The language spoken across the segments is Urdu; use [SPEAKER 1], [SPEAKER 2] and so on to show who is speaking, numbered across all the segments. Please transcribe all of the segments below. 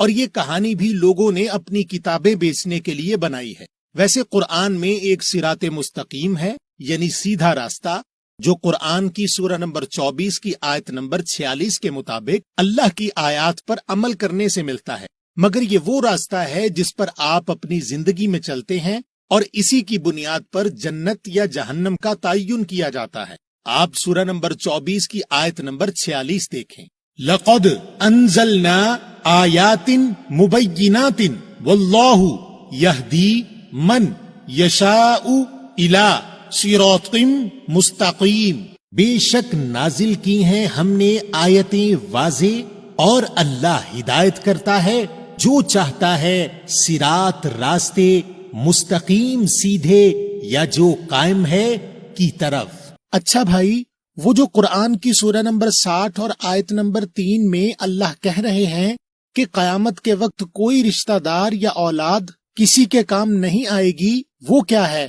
[SPEAKER 1] اور یہ کہانی بھی لوگوں نے اپنی کتابیں بیچنے کے لیے بنائی ہے۔ ویسے قرآن میں ایک صراط مستقیم ہے، یعنی سیدھا راستہ، جو قرآن کی سورہ نمبر 24 کی آیت نمبر 46 کے مطابق اللہ کی آیات پر عمل کرنے سے ملتا ہے، مگر یہ وہ راستہ ہے جس پر آپ اپنی زندگی میں چلتے ہیں اور اسی کی بنیاد پر جنت یا جہنم کا تعین کیا جاتا ہے۔ آپ سورہ نمبر 24 کی آیت نمبر 46 دیکھیں۔ لَقَدْ أَنزَلْنَا آيَاتٍ مُبَيِّنَاتٍ وَاللَّهُ يَهْدِي مَنْ يَشَاءُ إِلَى صِرَاطٍ مُسْتَقِيمٍ۔ بے شک نازل کی ہیں ہم نے آیتیں واضح، اور اللہ ہدایت کرتا ہے جو چاہتا ہے صراط راستے مستقیم سیدھے یا جو قائم ہے کی طرف۔
[SPEAKER 2] اچھا بھائی، وہ جو قرآن کی سورہ نمبر 60 اور آیت نمبر 3 میں اللہ کہہ رہے ہیں کہ قیامت کے وقت کوئی رشتہ دار یا اولاد کسی کے کام نہیں آئے گی، وہ کیا ہے؟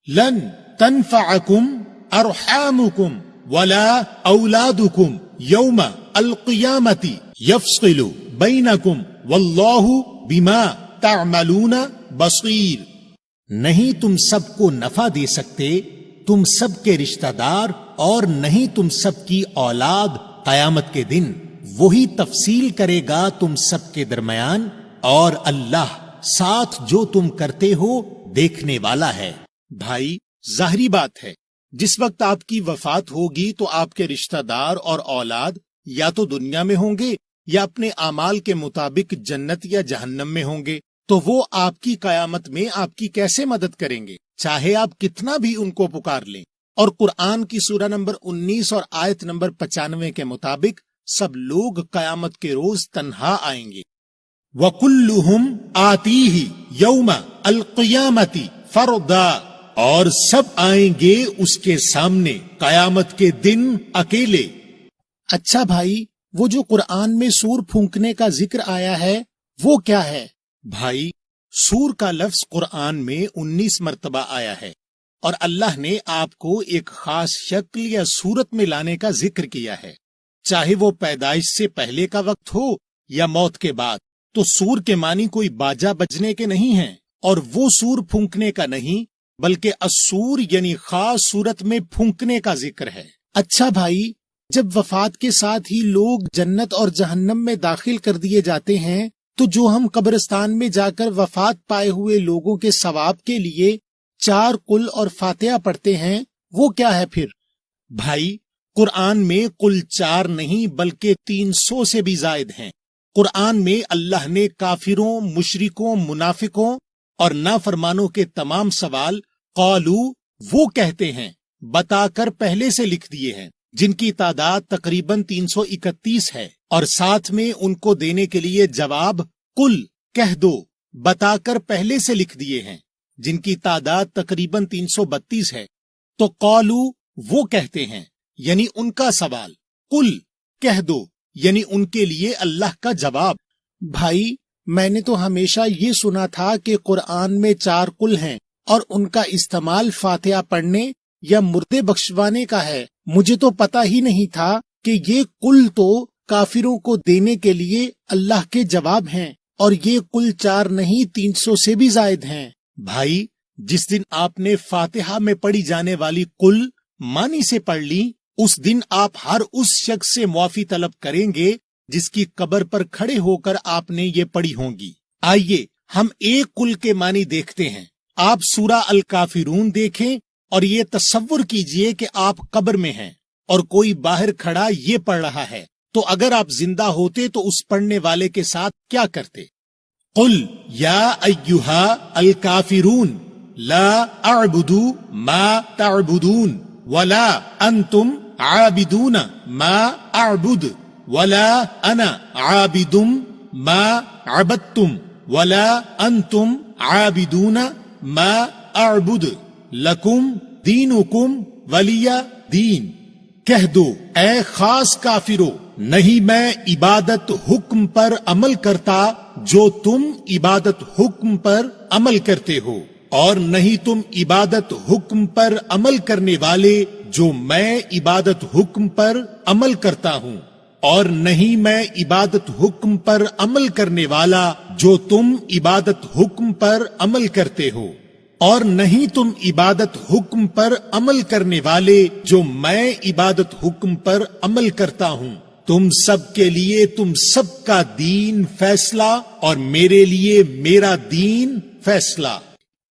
[SPEAKER 1] لن تنفعکم ارحامکم ولا اولادکم یوم القیامت یفصل بینکم واللہ بما تعملون بصیر۔
[SPEAKER 2] نہیں تم سب کو نفع دے سکتے تم سب کے رشتہ دار، اور نہیں تم سب کی اولاد قیامت کے دن، وہی تفصیل کرے گا تم سب کے درمیان، اور اللہ ساتھ جو تم کرتے ہو دیکھنے والا ہے۔
[SPEAKER 1] بھائی، ظاہری بات ہے، جس وقت آپ کی وفات ہوگی تو آپ کے رشتہ دار اور اولاد یا تو دنیا میں ہوں گے یا اپنے اعمال کے مطابق جنت یا جہنم میں ہوں گے، تو وہ آپ کی قیامت میں آپ کی کیسے مدد کریں گے، چاہے آپ کتنا بھی ان کو پکار لیں۔ اور قرآن کی سورہ نمبر 19 اور آیت نمبر 95 کے مطابق سب لوگ قیامت کے روز تنہا آئیں گے۔
[SPEAKER 2] وَكُلُّهُمْ آتِيهِ يَوْمَ الْقِيَامَةِ فَرْدًا،
[SPEAKER 1] اور سب آئیں گے اس کے سامنے قیامت کے دن اکیلے۔
[SPEAKER 2] اچھا بھائی، وہ جو قرآن میں سور پھونکنے کا ذکر آیا ہے وہ کیا ہے؟
[SPEAKER 1] بھائی، سور کا لفظ قرآن میں 19 مرتبہ آیا ہے، اور اللہ نے آپ کو ایک خاص شکل یا صورت میں لانے کا ذکر کیا ہے، چاہے وہ پیدائش سے پہلے کا وقت ہو یا موت کے بعد۔ تو سور کے معنی کوئی باجا بجنے کے نہیں ہیں، اور وہ سور پھونکنے کا نہیں بلکہ السور یعنی خاص صورت میں پھونکنے کا ذکر ہے۔
[SPEAKER 2] اچھا بھائی، جب وفات کے ساتھ ہی لوگ جنت اور جہنم میں داخل کر دیے جاتے ہیں تو جو ہم قبرستان میں جا کر وفات پائے ہوئے لوگوں کے ثواب کے لیے 4 قل اور فاتحہ پڑھتے ہیں، وہ کیا ہے پھر؟
[SPEAKER 1] بھائی، قرآن میں قل 4 نہیں بلکہ 300 سے بھی زائد ہیں۔ قرآن میں اللہ نے کافروں، مشرکوں، منافقوں اور نافرمانوں کے تمام سوال قالو وہ کہتے ہیں بتا کر پہلے سے لکھ دیے ہیں، جن کی تعداد تقریباً 331 ہے، اور ساتھ میں ان کو دینے کے لیے جواب قل کہہ دو بتا کر پہلے سے لکھ دیے ہیں، جن کی تعداد تقریباً 332 ہے۔ تو قالو وہ کہتے ہیں یعنی ان کا سوال، قل کہہ دو یعنی ان کے لیے اللہ کا جواب۔
[SPEAKER 2] بھائی، میں نے تو ہمیشہ یہ سنا تھا کہ قرآن میں 4 قل ہیں اور ان کا استعمال فاتحہ پڑھنے یا مردے بخشوانے کا ہے۔ مجھے تو پتا ہی نہیں تھا کہ یہ قل تو کافروں کو دینے کے لیے اللہ کے جواب ہیں، اور یہ قل 4 نہیں 300 سے بھی زائد ہیں۔
[SPEAKER 1] بھائی، جس دن آپ نے فاتحہ میں پڑھی جانے والی قل معنی سے پڑھ لی، اس دن آپ ہر اس شخص سے معافی طلب کریں گے جس کی قبر پر کھڑے ہو کر آپ نے یہ پڑھی ہوں گی۔ آئیے ہم ایک قل کے معنی دیکھتے ہیں۔ آپ سورہ الکافرون دیکھیں اور یہ تصور کیجئے کہ آپ قبر میں ہیں اور کوئی باہر کھڑا یہ پڑھ رہا ہے، تو اگر آپ زندہ ہوتے تو اس پڑھنے والے کے ساتھ کیا کرتے؟ قل یا ایہا الکافرون لا اعبد ما تعبدون ولا انتم عابدون ما اعبد ولا انا عابد ما عبدتم ولا انتم عابدون ما اعبد لکم دینکم ولی دین۔ کہہ دو اے خاص کافرو، نہیں میں عبادت حکم پر عمل کرتا جو تم عبادت حکم پر عمل کرتے ہو، اور نہیں تم عبادت حکم پر عمل کرنے والے جو میں عبادت حکم پر عمل کرتا ہوں۔ اور نہیں میں عبادت حکم پر عمل کرنے والا جو تم عبادت حکم پر عمل کرتے ہو، اور نہیں تم عبادت حکم پر عمل کرنے والے جو میں عبادت حکم پر عمل کرتا ہوں۔ تم سب کے لیے تم سب کا دین فیصلہ اور میرے لیے میرا دین فیصلہ۔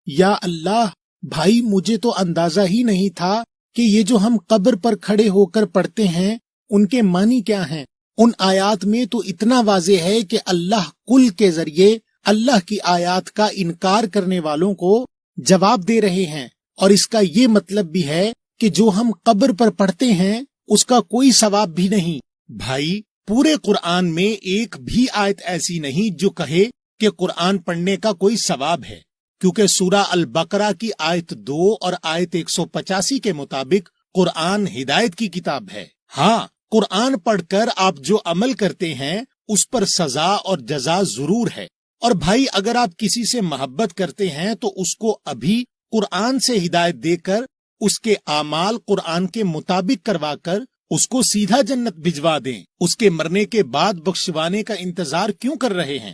[SPEAKER 2] یا اللہ، بھائی مجھے تو اندازہ ہی نہیں تھا کہ یہ جو ہم قبر پر کھڑے ہو کر پڑھتے ہیں ان کے معنی کیا ہیں۔ ان آیات میں تو اتنا واضح ہے کہ اللہ کل کے ذریعے اللہ کی آیات کا انکار کرنے والوں کو جواب دے رہے ہیں، اور اس کا یہ مطلب بھی ہے کہ جو ہم قبر پر پڑھتے ہیں اس کا کوئی ثواب بھی نہیں۔
[SPEAKER 1] بھائی پورے قرآن میں ایک بھی آیت ایسی نہیں جو کہے کہ قرآن پڑھنے کا کوئی ثواب ہے، کیونکہ سورہ البقرہ کی آیت 2 اور آیت 185 کے مطابق قرآن ہدایت کی کتاب ہے۔ ہاں، قرآن پڑھ کر آپ جو عمل کرتے ہیں اس پر سزا اور جزا ضرور ہے، اور بھائی اگر آپ کسی سے محبت کرتے ہیں تو اس کو ابھی قرآن سے ہدایت دے کر اس کے اعمال قرآن کے مطابق کروا کر اس کو سیدھا جنت بھجوا دیں، اس کے مرنے کے بعد بخشوانے کا انتظار کیوں کر رہے ہیں؟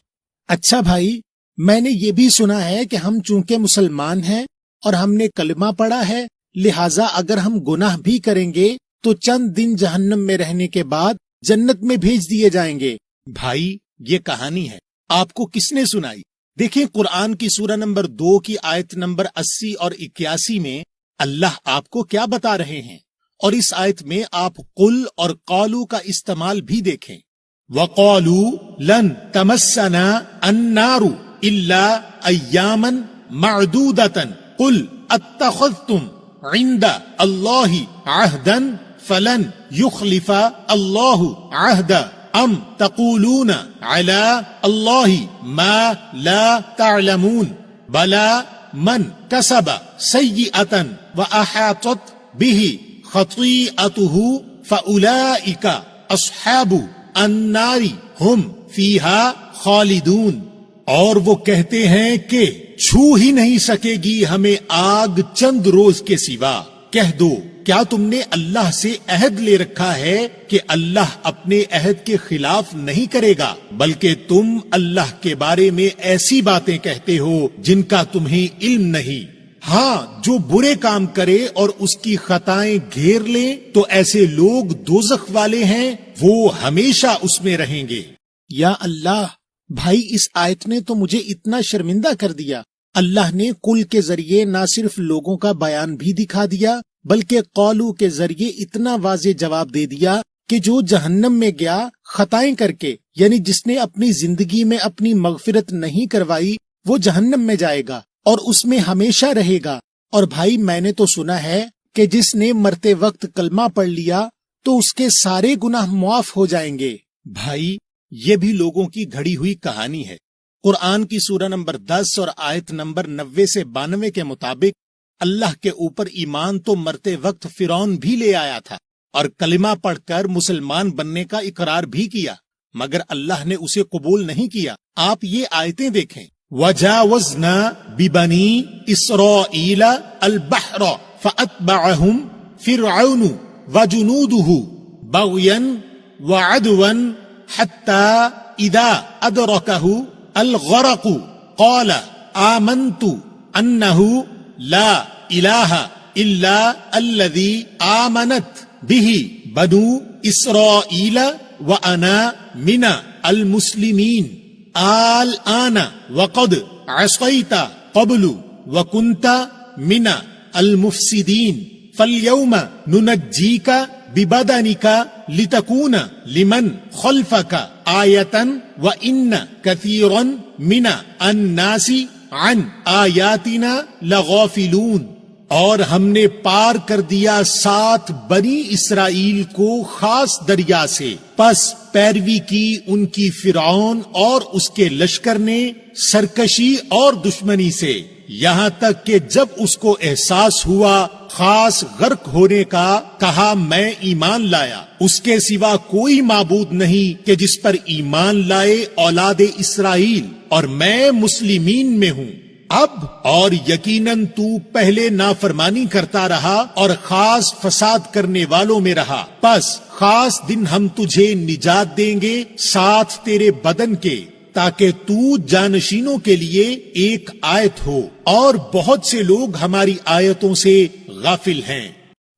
[SPEAKER 2] اچھا بھائی، میں نے یہ بھی سنا ہے کہ ہم چونکہ مسلمان ہیں اور ہم نے کلمہ پڑھا ہے، لہٰذا اگر ہم گناہ بھی کریں گے تو چند دن جہنم میں رہنے کے بعد جنت میں بھیج دیے جائیں گے۔
[SPEAKER 1] بھائی یہ کہانی ہے، آپ کو کس نے سنائی؟ دیکھیں قرآن کی سورہ نمبر 2 کی آیت نمبر 80 اور 81 میں اللہ آپ کو کیا بتا رہے ہیں، اور اس آیت میں آپ قل اور قالو کا استعمال بھی دیکھیں۔ وَقَالُوا لَن تَمَسَّنَا النَّارُ إِلَّا أَيَّامًا مَعْدُودَةً قُلْ أَتَّخَذْتُمْ عِنْدَ اللَّهِ عَهْدًا فَلَنْ يُخْلِفَ اللَّهُ عَهْدًا أَمْ تَقُولُونَ عَلَى اللَّهِ مَا لَا تَعْلَمُونَ بَلَى مَنْ كَسَبَ سَيِّئَةً وَأَحَاطَتْ بِهِ خَطِيئَتُهُ فَأُولَئِكَ أَصْحَابُ النَّارِ هُمْ فِيهَا خَالِدُونَ۔ اور وہ کہتے ہیں کہ چھو ہی نہیں سکے گی ہمیں آگ چند روز کے سوا۔ کہہ دو کیا تم نے اللہ سے عہد لے رکھا ہے کہ اللہ اپنے عہد کے خلاف نہیں کرے گا، بلکہ تم اللہ کے بارے میں ایسی باتیں کہتے ہو جن کا تمہیں علم نہیں۔ ہاں، جو برے کام کرے اور اس کی خطائیں گھیر لیں تو ایسے لوگ دوزخ والے ہیں، وہ ہمیشہ اس میں رہیں گے۔
[SPEAKER 2] یا اللہ، بھائی اس آیت نے تو مجھے اتنا شرمندہ کر دیا۔ اللہ نے کل کے ذریعے نہ صرف لوگوں کا بیان بھی دکھا دیا بلکہ قولو کے ذریعے اتنا واضح جواب دے دیا کہ جو جہنم میں گیا خطائیں کر کے، یعنی جس نے اپنی زندگی میں اپنی مغفرت نہیں کروائی، وہ جہنم میں جائے گا اور اس میں ہمیشہ رہے گا۔ اور بھائی میں نے تو سنا ہے کہ جس نے مرتے وقت کلمہ پڑھ لیا تو اس کے سارے گناہ معاف ہو جائیں گے۔
[SPEAKER 1] بھائی یہ بھی لوگوں کی گھڑی ہوئی کہانی ہے۔ قرآن کی سورہ نمبر 10 اور آیت نمبر 90 سے 92 کے مطابق اللہ کے اوپر ایمان تو مرتے وقت فرعون بھی لے آیا تھا اور کلمہ پڑھ کر مسلمان بننے کا اقرار بھی کیا، مگر اللہ نے اسے قبول نہیں کیا۔ آپ یہ آیتیں دیکھیں، وَجَاوَزْنَا بِبَنِي إِسْرَائِيلَ الْبَحْرَ فَأَتْبَعَهُمْ فِرْعَوْنُ وَجُنُودُهُ بَغْيًا وَعَدْوًا حَتَّى إِذَا أَدْرَكَهُ الْغَرَقُ قَالَ آمَنْتُ أَنَّهُ لَا إِلَهَ إِلَّا الَّذِي آمَنَتْ بِهِ بَنُو إِسْرَائِيلَ وَأَنَا مِنَ الْمُسْلِمِينَ الْآنَ وَقَدْ عَصَيْتَ قَبْلُ وَكُنْتَ مِنَ الْمُفْسِدِينَ فَالْيَوْمَ نُنَجِّيكَ بِبَدَنِكَ لِتَكُونَ لِمَنْ خَلْفَكَ آيَةً وَإِنَّ كَثِيرًا مِنَ النَّاسِ عَنْ آيَاتِنَا لَغَافِلُونَ۔ اور ہم نے پار کر دیا 7 بنی اسرائیل کو خاص دریا سے، پس پیروی کی ان کی فرعون اور اس کے لشکر نے سرکشی اور دشمنی سے، یہاں تک کہ جب اس کو احساس ہوا خاص غرق ہونے کا، کہا میں ایمان لایا، اس کے سوا کوئی معبود نہیں کہ جس پر ایمان لائے اولاد اسرائیل، اور میں مسلمین میں ہوں۔ اب اور یقیناً تو پہلے نافرمانی کرتا رہا اور خاص فساد کرنے والوں میں رہا، پس خاص دن ہم تجھے نجات دیں گے ساتھ تیرے بدن کے، تاکہ تو جانشینوں کے لیے ایک آیت ہو، اور بہت سے لوگ ہماری آیتوں سے غافل ہیں۔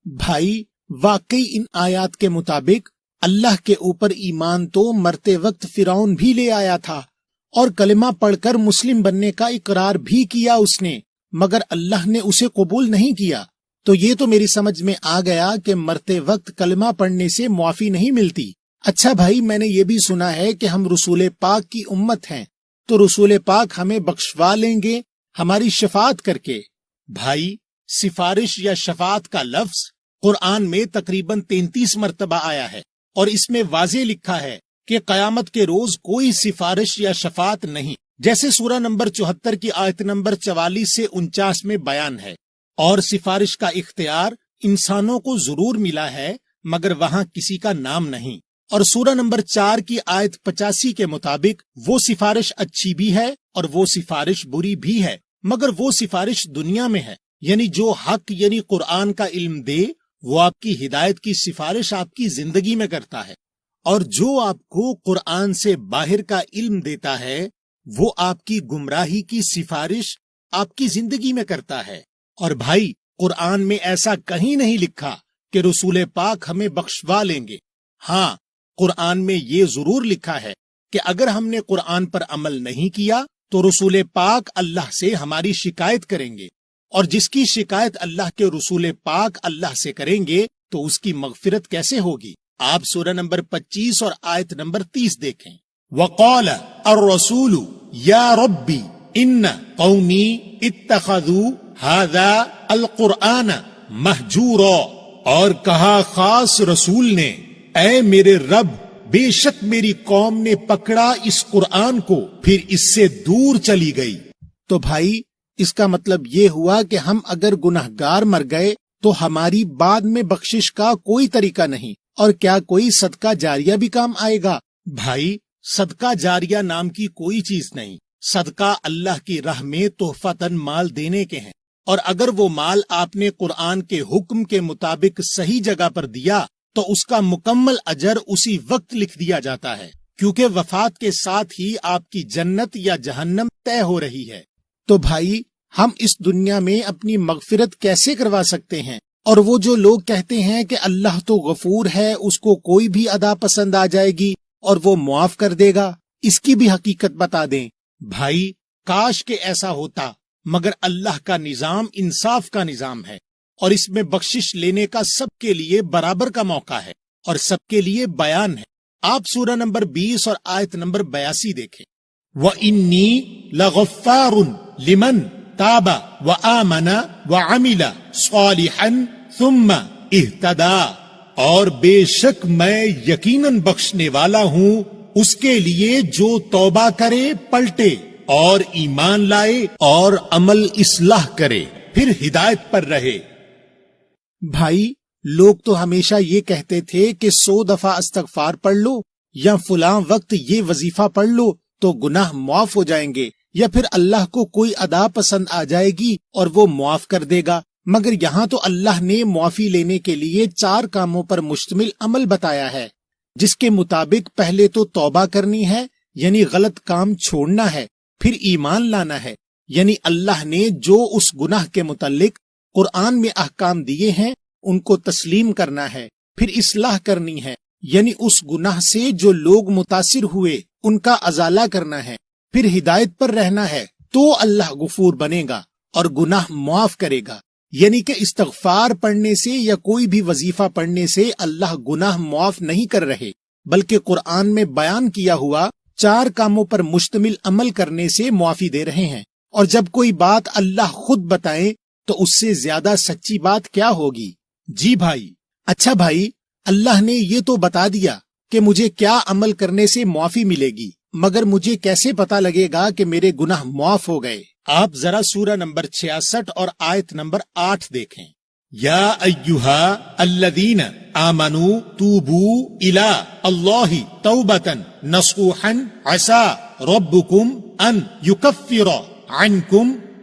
[SPEAKER 2] بھائی واقعی ان آیات کے مطابق اللہ کے اوپر ایمان تو مرتے وقت فرعون بھی لے آیا تھا، اور کلمہ پڑھ کر مسلم بننے کا اقرار بھی کیا اس نے، مگر اللہ نے اسے قبول نہیں کیا۔ تو یہ تو میری سمجھ میں آ گیا کہ مرتے وقت کلمہ پڑھنے سے معافی نہیں ملتی۔ اچھا بھائی، میں نے یہ بھی سنا ہے کہ ہم رسول پاک کی امت ہیں، تو رسول پاک ہمیں بخشوا لیں گے ہماری شفاعت کر کے۔
[SPEAKER 1] بھائی، سفارش یا شفاعت کا لفظ قرآن میں تقریباً 33 مرتبہ آیا ہے، اور اس میں واضح لکھا ہے کہ قیامت کے روز کوئی سفارش یا شفاعت نہیں، جیسے سورہ نمبر 74 کی آیت نمبر 44 سے 49 میں بیان ہے۔ اور سفارش کا اختیار انسانوں کو ضرور ملا ہے، مگر وہاں کسی کا نام نہیں۔ اور سورہ نمبر 4 کی آیت 85 کے مطابق وہ سفارش اچھی بھی ہے اور وہ سفارش بری بھی ہے، مگر وہ سفارش دنیا میں ہے، یعنی جو حق یعنی قرآن کا علم دے وہ آپ کی ہدایت کی سفارش آپ کی زندگی میں کرتا ہے، اور جو آپ کو قرآن سے باہر کا علم دیتا ہے وہ آپ کی گمراہی کی سفارش آپ کی زندگی میں کرتا ہے۔ اور بھائی، قرآن میں ایسا کہیں نہیں لکھا کہ رسول پاک ہمیں بخشوا لیں گے۔ ہاں، قرآن میں یہ ضرور لکھا ہے کہ اگر ہم نے قرآن پر عمل نہیں کیا تو رسول پاک اللہ سے ہماری شکایت کریں گے، اور جس کی شکایت اللہ کے رسول پاک اللہ سے کریں گے تو اس کی مغفرت کیسے ہوگی؟ آپ سورہ نمبر 25 اور آیت نمبر 30 دیکھیں۔ وقال الرسول یا ربی ان قومی اتخذوا هذا القرآن مہجورا، اور کہا خاص رسول نے، اے میرے رب، بے شک میری قوم نے پکڑا اس قرآن کو پھر اس سے دور چلی گئی۔
[SPEAKER 2] تو بھائی اس کا مطلب یہ ہوا کہ ہم اگر گنہگار مر گئے تو ہماری بعد میں بخشش کا کوئی طریقہ نہیں، اور کیا کوئی صدقہ جاریہ بھی کام آئے گا؟
[SPEAKER 1] بھائی، صدقہ جاریہ نام کی کوئی چیز نہیں۔ صدقہ اللہ کی راہ میں تحفتاً مال دینے کے ہیں، اور اگر وہ مال آپ نے قرآن کے حکم کے مطابق صحیح جگہ پر دیا تو اس کا مکمل اجر اسی وقت لکھ دیا جاتا ہے، کیونکہ وفات کے ساتھ ہی آپ کی جنت یا جہنم طے ہو رہی ہے۔
[SPEAKER 2] تو بھائی ہم اس دنیا میں اپنی مغفرت کیسے کروا سکتے ہیں؟ اور وہ جو لوگ کہتے ہیں کہ اللہ تو غفور ہے، اس کو کوئی بھی ادا پسند آ جائے گی اور وہ معاف کر دے گا، اس کی بھی حقیقت بتا دیں۔
[SPEAKER 1] بھائی، کاش کہ ایسا ہوتا، مگر اللہ کا نظام انصاف کا نظام ہے، اور اس میں بخشش لینے کا سب کے لیے برابر کا موقع ہے اور سب کے لیے بیان ہے۔ آپ سورہ نمبر 20 اور آیت نمبر 82 دیکھیں۔ وَإِنِّي لَغَفَّارٌ لِمَنْ تَابَ وَآمَنَ وَعَمِلَ صَالِحًا ثُمَّ اهْتَدَىٰ، اور بے شک میں یقیناً بخشنے والا ہوں اس کے لیے جو توبہ کرے، پلٹے اور ایمان لائے اور عمل اصلاح کرے، پھر ہدایت پر رہے۔
[SPEAKER 2] بھائی لوگ تو ہمیشہ یہ کہتے تھے کہ 100 دفعہ استغفار پڑھ لو یا فلاں وقت یہ وظیفہ پڑھ لو تو گناہ معاف ہو جائیں گے، یا پھر اللہ کو کوئی ادا پسند آ جائے گی اور وہ معاف کر دے گا، مگر یہاں تو اللہ نے معافی لینے کے لیے 4 کاموں پر مشتمل عمل بتایا ہے، جس کے مطابق پہلے تو توبہ کرنی ہے، یعنی غلط کام چھوڑنا ہے، پھر ایمان لانا ہے، یعنی اللہ نے جو اس گناہ کے متعلق قرآن میں احکام دیے ہیں ان کو تسلیم کرنا ہے، پھر اصلاح کرنی ہے، یعنی اس گناہ سے جو لوگ متاثر ہوئے ان کا ازالہ کرنا ہے، پھر ہدایت پر رہنا ہے، تو اللہ غفور بنے گا اور گناہ معاف کرے گا۔ یعنی کہ استغفار پڑھنے سے یا کوئی بھی وظیفہ پڑھنے سے اللہ گناہ معاف نہیں کر رہے، بلکہ قرآن میں بیان کیا ہوا 4 کاموں پر مشتمل عمل کرنے سے معافی دے رہے ہیں، اور جب کوئی بات اللہ خود بتائیں تو اس سے زیادہ سچی بات کیا ہوگی؟
[SPEAKER 1] جی بھائی۔
[SPEAKER 2] اچھا بھائی، اللہ نے یہ تو بتا دیا کہ مجھے کیا عمل کرنے سے معافی ملے گی، مگر مجھے کیسے پتا لگے گا کہ میرے گناہ معاف ہو گئے؟
[SPEAKER 1] آپ ذرا سورہ نمبر 66 اور آیت نمبر 8 دیکھیں۔ یا ایہا الذین آمنوا توبوا الی اللہ توبۃ نصوحا عسى ربکم ان یکفر عنکم